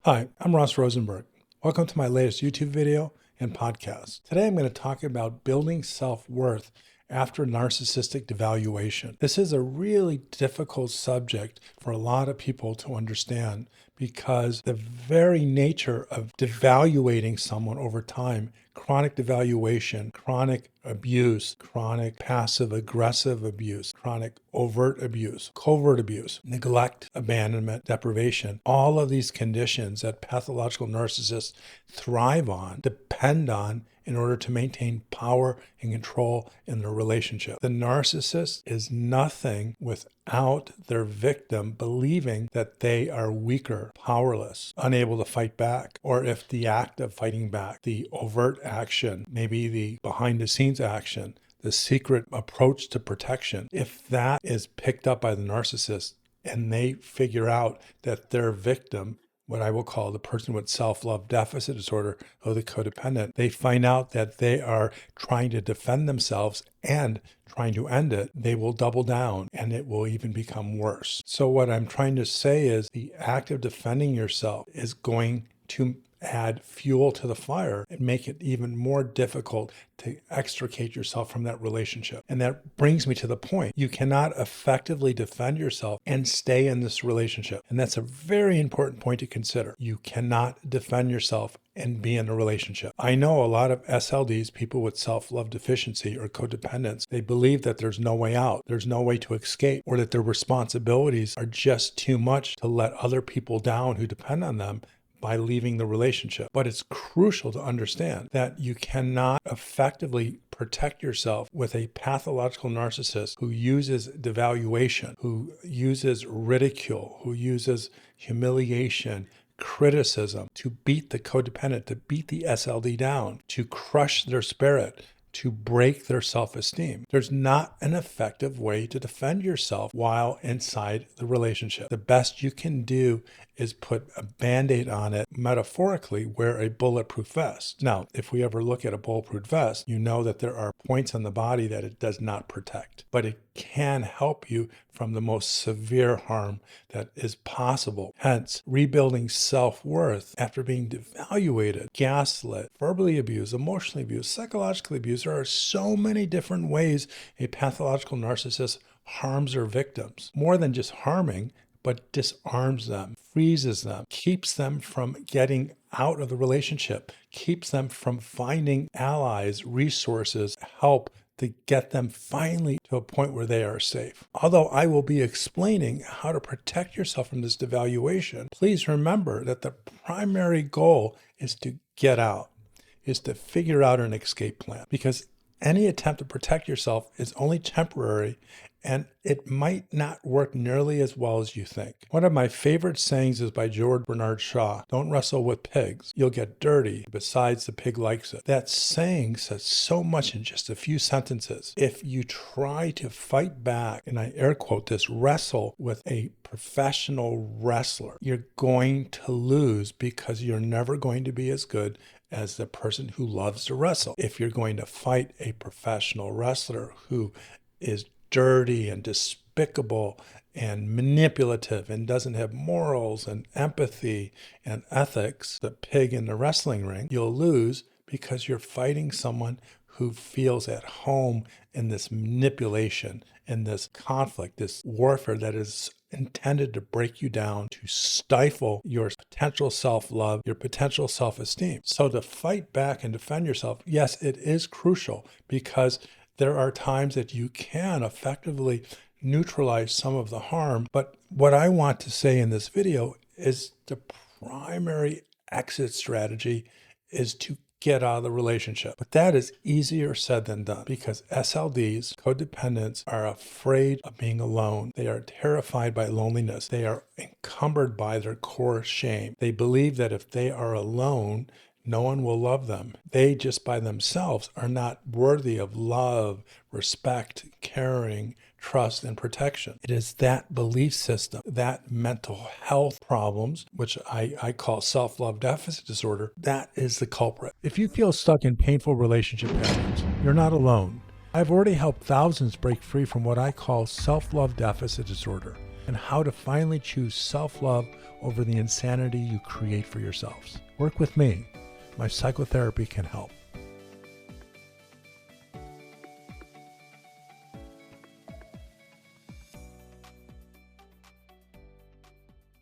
Hi, I'm Rosenberg. Welcome to my latest YouTube video and podcast. Today I'm going to talk about building self-worth after narcissistic devaluation. This is a really difficult subject for a lot of people to understand because the very nature of devaluating someone over time, chronic devaluation, chronic abuse, chronic passive-aggressive abuse, chronic overt abuse, covert abuse, neglect, abandonment, deprivation, all of these conditions that pathological narcissists thrive on, depend on in order to maintain power and control in their relationship. The narcissist is nothing without their victim believing that they are weaker, powerless, unable to fight back, or if the act of fighting back, the overt action, maybe the behind-the-scenes action, the secret approach to protection, if that is picked up by the narcissist and they figure out that their victim, what I will call the person with self-love deficit disorder or the codependent, they find out that they are trying to defend themselves and trying to end it, they will double down and it will even become worse. So what I'm trying to say is the act of defending yourself is going to add fuel to the fire and make it even more difficult to extricate yourself from that relationship. And that brings me to the point. You cannot effectively defend yourself and stay in this relationship. And that's a very important point to consider. You cannot defend yourself and be in a relationship. I know a lot of SLDs, people with self-love deficiency or codependence, they believe that there's no way out, there's no way to escape, or that their responsibilities are just too much to let other people down who depend on them by leaving the relationship. But it's crucial to understand that you cannot effectively protect yourself with a pathological narcissist who uses devaluation, who uses ridicule, who uses humiliation, criticism to beat the codependent, to beat the SLD down, to crush their spirit, to break their self-esteem. There's not an effective way to defend yourself while inside the relationship. The best you can do is put a Band-Aid on it, metaphorically, wear a bulletproof vest. Now, if we ever look at a bulletproof vest, you know that there are points on the body that it does not protect, but it can help you from the most severe harm that is possible. Hence, rebuilding self-worth after being devaluated, gaslit, verbally abused, emotionally abused, psychologically abused. There are so many different ways a pathological narcissist harms their victims. More than just harming, but disarms them, freezes them, keeps them from getting out of the relationship, keeps them from finding allies, resources, help to get them finally to a point where they are safe. Although I will be explaining how to protect yourself from this devaluation, please remember that the primary goal is to get out, is to figure out an escape plan, because any attempt to protect yourself is only temporary and it might not work nearly as well as you think. One of my favorite sayings is by George Bernard Shaw: "Don't wrestle with pigs. You'll get dirty. Besides, the pig likes it." That saying says so much in just a few sentences. If you try to fight back, and I air quote this, wrestle with a professional wrestler, you're going to lose because you're never going to be as good as the person who loves to wrestle. If you're going to fight a professional wrestler who is dirty and despicable and manipulative and doesn't have morals and empathy and ethics, the pig in the wrestling ring, you'll lose because you're fighting someone who feels at home in this manipulation, in this conflict, this warfare that is intended to break you down, to stifle your potential self-love, your potential self-esteem. So to fight back and defend yourself, yes, it is crucial because there are times that you can effectively neutralize some of the harm. But what I want to say in this video is the primary exit strategy is to get out of the relationship. But that is easier said than done because SLDs, codependents, are afraid of being alone. They are terrified by loneliness. They are encumbered by their core shame. They believe that if they are alone, no one will love them. They just by themselves are not worthy of love, respect, caring, trust, and protection. It is that belief system, that mental health problems, which I call self-love deficit disorder, that is the culprit. If you feel stuck in painful relationship patterns, you're not alone. I've already helped thousands break free from what I call self-love deficit disorder. and how to finally choose self-love over the insanity you create for yourselves. Work with me. My psychotherapy can help.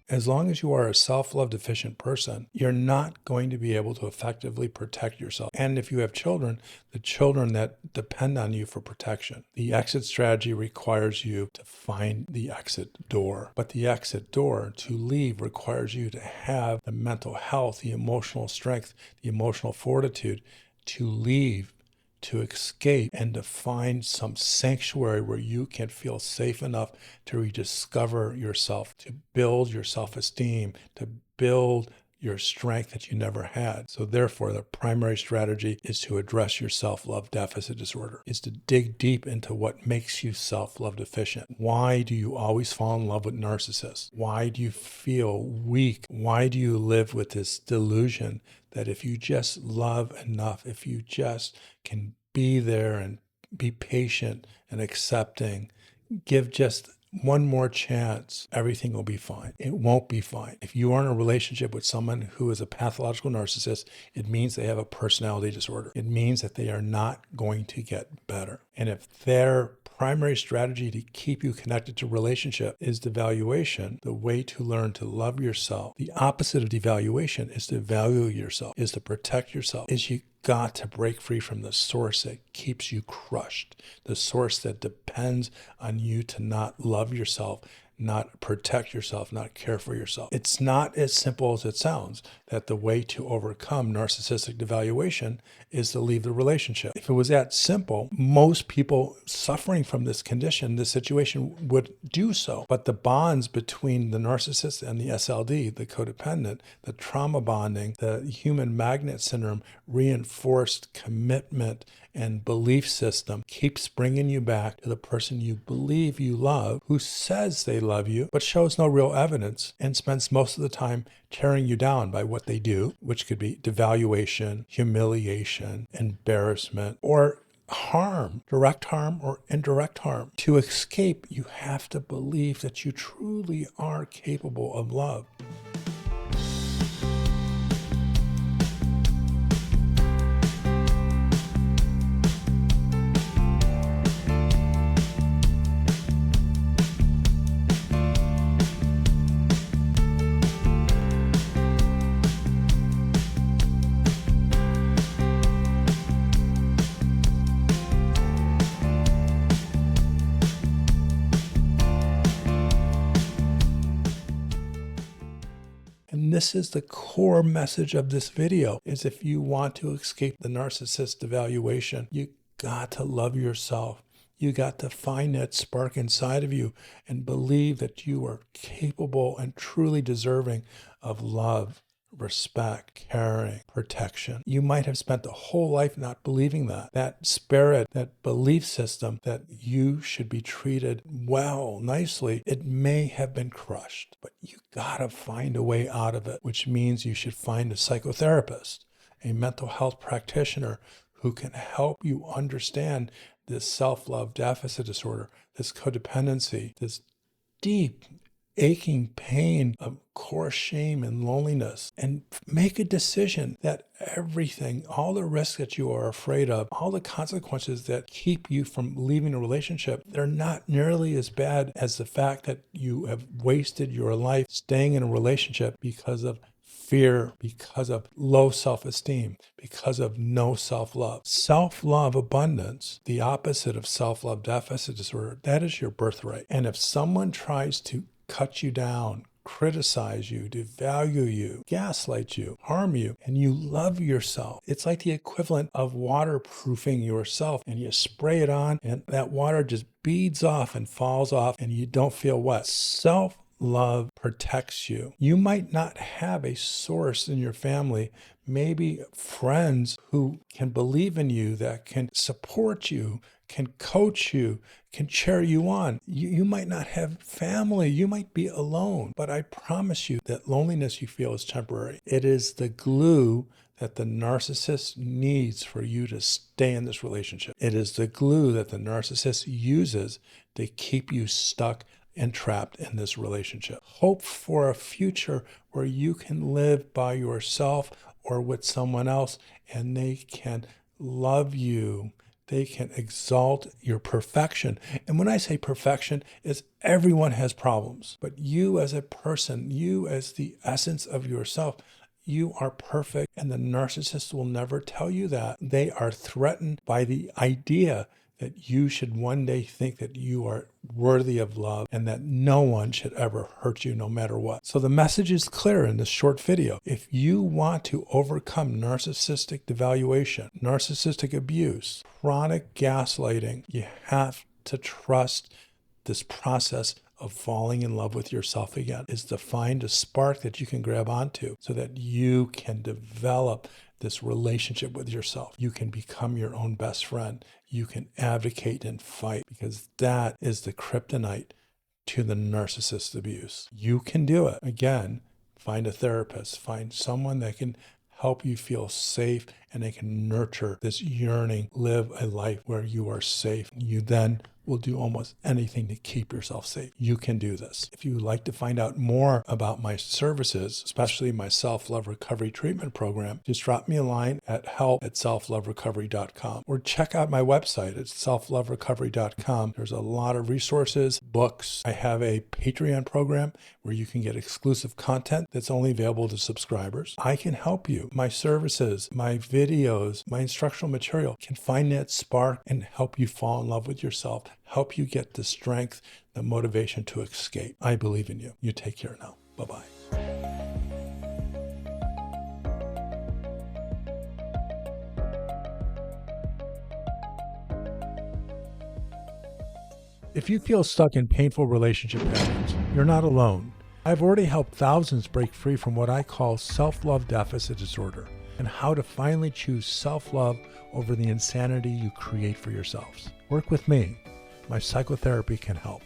As long as you are a self-love deficient person, you're not going to be able to effectively protect yourself. And if you have children, the children that depend on you for protection. The exit strategy requires you to find the exit door. But the exit door to leave requires you to have the mental health, the emotional strength, the emotional fortitude to leave, to escape, and to find some sanctuary where you can feel safe enough to rediscover yourself, to build your self-esteem, to build your strength that you never had. So therefore, the primary strategy is to address your self-love deficit disorder, is to dig deep into what makes you self-love deficient. Why do you always fall in love with narcissists? Why do you feel weak? Why do you live with this delusion that if you just love enough, if you just can be there and be patient and accepting, give just one more chance, everything will be fine? It won't be fine. If you are in a relationship with someone who is a pathological narcissist, it means they have a personality disorder. It means that they are not going to get better. And if their primary strategy to keep you connected to relationship is devaluation, the way to learn to love yourself, the opposite of devaluation is to value yourself, is to protect yourself, is you got to break free from the source that keeps you crushed, the source that depends on you to not love yourself, not protect yourself, not care for yourself. It's not as simple as it sounds that the way to overcome narcissistic devaluation is to leave the relationship. If it was that simple, most people suffering from this condition, this situation, would do so. But the bonds between the narcissist and the SLD, the codependent, the trauma bonding, the human magnet syndrome, reinforced commitment and belief system keeps bringing you back to the person you believe you love, who says they love you, but shows no real evidence and spends most of the time tearing you down by what they do, which could be devaluation, humiliation, embarrassment, or harm, direct harm or indirect harm. To escape, you have to believe that you truly are capable of love. And this is the core message of this video, is if you want to escape the narcissist devaluation, you got to love yourself. You got to find that spark inside of you and believe that you are capable and truly deserving of love, respect, caring, protection. You might have spent the whole life not believing that. That spirit, that belief system that you should be treated well, nicely, it may have been crushed, but you gotta find a way out of it, which means you should find a psychotherapist, a mental health practitioner who can help you understand this self-love deficit disorder, this codependency, this deep aching pain of core shame and loneliness, and make a decision that everything, all the risks that you are afraid of, all the consequences that keep you from leaving a relationship, they're not nearly as bad as the fact that you have wasted your life staying in a relationship because of fear, because of low self-esteem, because of no self-love. Self-love abundance, the opposite of self-love deficit disorder, that is your birthright. And if someone tries to cut you down, criticize you, devalue you, gaslight you, harm you, and you love yourself, it's like the equivalent of waterproofing yourself, and you spray it on and that water just beads off and falls off and you don't feel wet. Self-love protects you. You might not have a source in your family, maybe friends who can believe in you, that can support you, can coach you, can cheer you on. You might not have family, you might be alone, but I promise you that loneliness you feel is temporary. It is the glue that the narcissist needs for you to stay in this relationship. It is the glue that the narcissist uses to keep you stuck entrapped in this relationship. Hope for a future where you can live by yourself or with someone else, and they can love you. They can exalt your perfection. And when I say perfection, is everyone has problems. But you as a person, you as the essence of yourself, you are perfect. And the narcissist will never tell you that. They are threatened by the idea that you should one day think that you are worthy of love and that no one should ever hurt you no matter what. So the message is clear in this short video. If you want to overcome narcissistic devaluation, narcissistic abuse, chronic gaslighting, you have to trust this process of falling in love with yourself again, is to find a spark that you can grab onto so that you can develop this relationship with yourself. You can become your own best friend. You can advocate and fight, because that is the kryptonite to the narcissist abuse. You can do it. Again, find a therapist, find someone that can help you feel safe and they can nurture this yearning, live a life where you are safe. You then will do almost anything to keep yourself safe. You can do this. If you would like to find out more about my services, especially my self-love recovery treatment program, just drop me a line at help@selfloverecovery.com or check out my website at selfloverecovery.com. There's a lot of resources, books. I have a Patreon program where you can get exclusive content that's only available to subscribers. I can help you. My services, my videos, my instructional material can find that spark and help you fall in love with yourself, help you get the strength, the motivation to escape. I believe in you. You take care now. Bye-bye. If you feel stuck in painful relationship patterns, you're not alone. I've already helped thousands break free from what I call self-love deficit disorder and how to finally choose self-love over the insanity you create for yourselves. Work with me. My psychotherapy can help.